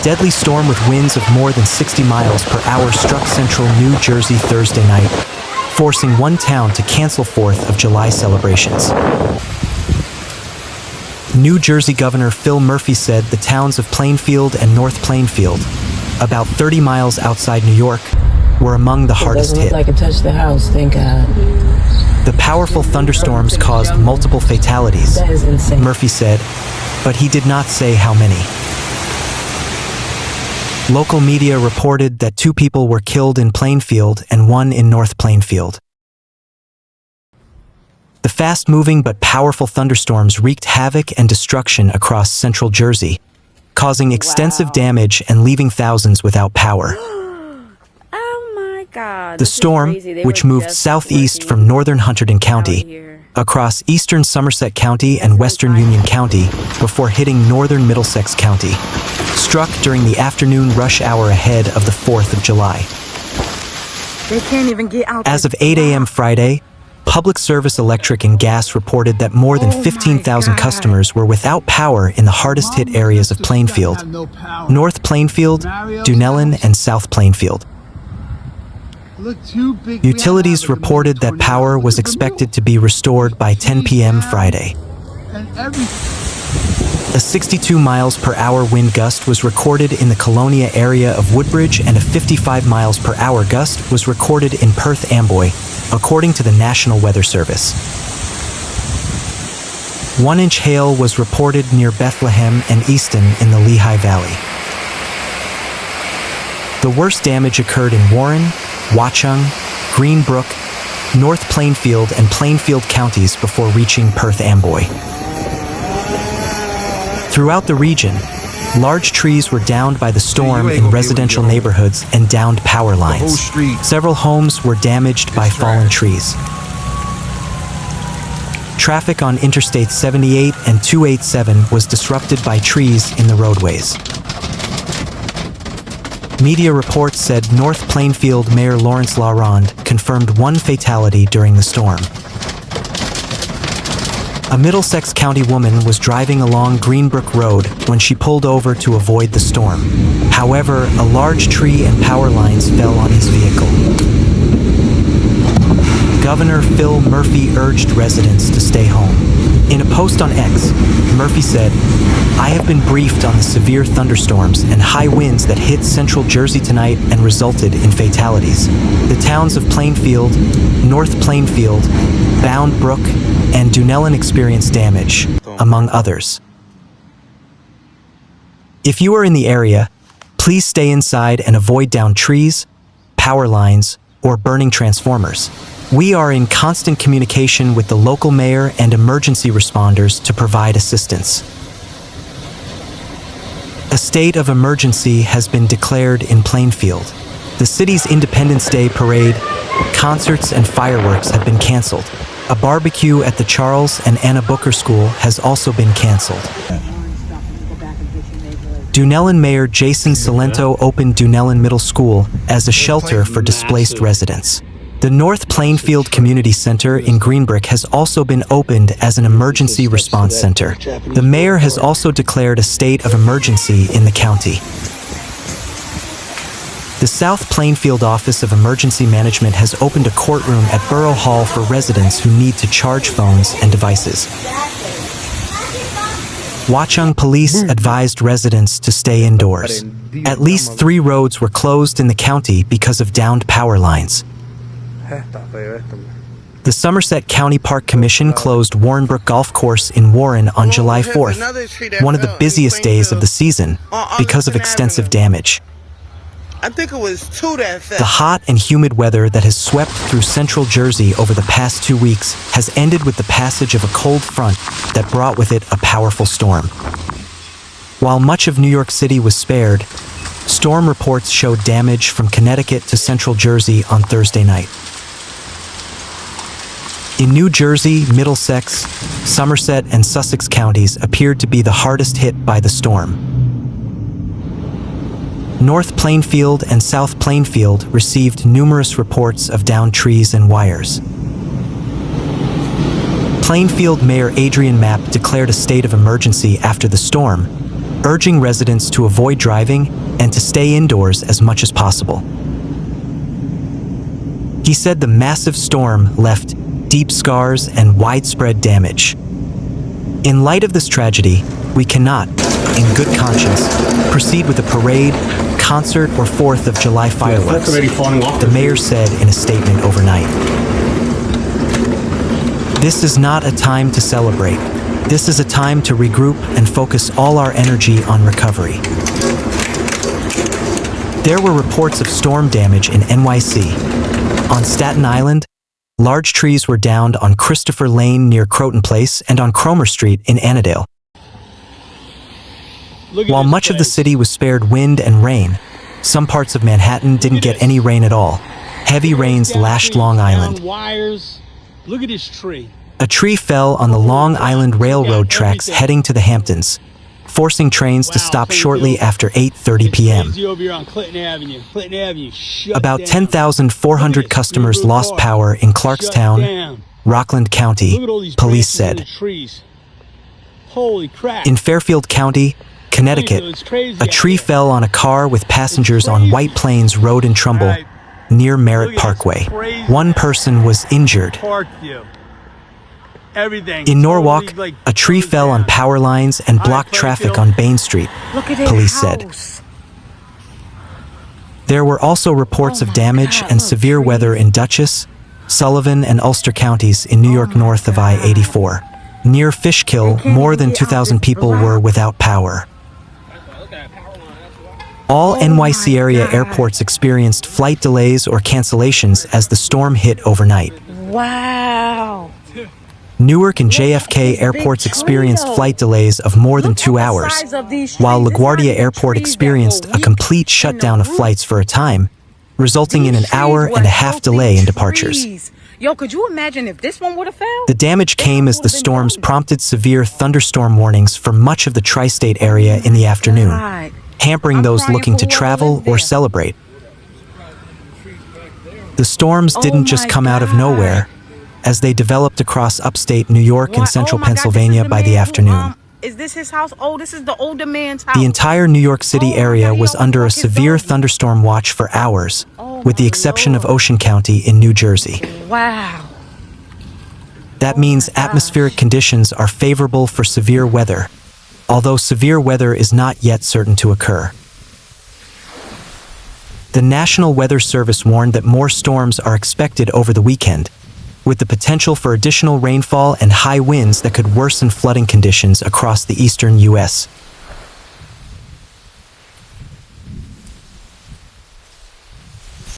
deadly storm with winds of more than 60 miles per hour struck central New Jersey Thursday night, forcing one town to cancel 4th of July celebrations. New Jersey Governor Phil Murphy said the towns of Plainfield and North Plainfield, about 30 miles outside New York, were among the hardest hit. It doesn't look like it touched the house, thank God. The powerful thunderstorms caused multiple fatalities, That is insane. Murphy said, but he did not say how many. Local media reported that 2 people were killed in Plainfield and 1 in North Plainfield. The fast-moving but powerful thunderstorms wreaked havoc and destruction across central Jersey, causing extensive damage and leaving thousands without power. Oh my God. The storm, which moved southeast from northern Hunterdon County, across eastern Somerset County and western Union County before hitting northern Middlesex County, struck during the afternoon rush hour ahead of the 4th of July. They can't even get out. As of 8 a.m. Friday, Public Service Electric and Gas reported that more than 15,000 customers were without power in the hardest hit areas of Plainfield, North Plainfield, Dunellen, and South Plainfield. Utilities reported that power was expected to be restored by 10 p.m. Friday. A 62 miles per hour wind gust was recorded in the Colonia area of Woodbridge, and a 55 miles per hour gust was recorded in Perth Amboy, according to the National Weather Service. 1-inch hail was reported near Bethlehem and Easton in the Lehigh Valley. The worst damage occurred in Warren, Watchung, Greenbrook, North Plainfield, and Plainfield counties before reaching Perth Amboy. Throughout the region, large trees were downed by the storm in residential neighborhoods and downed power lines. Several homes were damaged by fallen trees. Traffic on Interstate 78 and 287 was disrupted by trees in the roadways. Media reports said North Plainfield Mayor Lawrence LaRonde confirmed 1 fatality during the storm. A Middlesex County woman was driving along Greenbrook Road when she pulled over to avoid the storm. However, a large tree and power lines fell on his vehicle. Governor Phil Murphy urged residents to stay home. In a post on X, Murphy said, "I have been briefed on the severe thunderstorms and high winds that hit central Jersey tonight and resulted in fatalities. The towns of Plainfield, North Plainfield, Bound Brook, and Dunellen experienced damage, among others. If you are in the area, please stay inside and avoid downed trees, power lines, or burning transformers. We are in constant communication with the local mayor and emergency responders to provide assistance." A state of emergency has been declared in Plainfield. The city's Independence Day parade, concerts, and fireworks have been canceled. A barbecue at the Charles and Anna Booker School has also been canceled. Dunellen Mayor Jason Salento opened Dunellen Middle School as a shelter for displaced residents. The North Plainfield Community Center in Greenbrook has also been opened as an emergency response center. The mayor has also declared a state of emergency in the county. The South Plainfield Office of Emergency Management has opened a courtroom at Borough Hall for residents who need to charge phones and devices. Watchung police advised residents to stay indoors. At least 3 roads were closed in the county because of downed power lines. The Somerset County Park Commission closed Warrenbrook Golf Course in Warren on July 4th, one of the busiest days of the season, because of extensive damage. I think it was 2 that fell. The hot and humid weather that has swept through central Jersey over the past 2 weeks has ended with the passage of a cold front that brought with it a powerful storm. While much of New York City was spared, storm reports showed damage from Connecticut to central Jersey on Thursday night. In New Jersey, Middlesex, Somerset, and Sussex counties appeared to be the hardest hit by the storm. North Plainfield and South Plainfield received numerous reports of downed trees and wires. Plainfield Mayor Adrian Mapp declared a state of emergency after the storm, urging residents to avoid driving and to stay indoors as much as possible. He said the massive storm left deep scars and widespread damage. In light of this tragedy, we cannot, in good conscience, proceed with a parade, concert, or 4th of July fireworks, the mayor said in a statement overnight. This is not a time to celebrate. This is a time to regroup and focus all our energy on recovery. There were reports of storm damage in NYC. On Staten Island, large trees were downed on Christopher Lane near Croton Place and on Cromer Street in Annandale. While much of the city was spared wind and rain, some parts of Manhattan didn't get any rain at all. Heavy rains lashed Long Island. Look at this tree. A tree fell on the Long Island Railroad tracks heading to the Hamptons, forcing trains to stop shortly after 8:30 p.m. About 10,400 customers lost power in Clarkstown, Rockland County, police said. In Fairfield County, Connecticut, a tree fell on a car with passengers on White Plains Road in Trumbull, near Merritt Parkway. One person was injured. In Norwalk, a tree fell on power lines and blocked traffic on Bain Street, police said. There were also reports of damage and severe weather in Dutchess, Sullivan, and Ulster counties in New York north of I-84. Near Fishkill, more than 2,000 people were without power. All NYC area airports experienced flight delays or cancellations as the storm hit overnight. Wow. Newark and JFK airports experienced flight delays of more than 2 hours, while LaGuardia Airport experienced a complete shutdown of flights for a time, resulting in an hour-and-a-half delay in departures. Yo, could you imagine if this one would have failed? The damage came as the storms prompted severe thunderstorm warnings for much of the tri-state area in the afternoon, hampering those looking to travel or celebrate. The storms didn't just come out of nowhere, as they developed across upstate New York and central Pennsylvania by the afternoon. Is this his house? Oh, this is the older man's house. The entire New York City area was under a severe thunderstorm watch for hours, with the exception of Ocean County in New Jersey. Wow. That means atmospheric conditions are favorable for severe weather, although severe weather is not yet certain to occur. The National Weather Service warned that more storms are expected over the weekend, with the potential for additional rainfall and high winds that could worsen flooding conditions across the eastern U.S.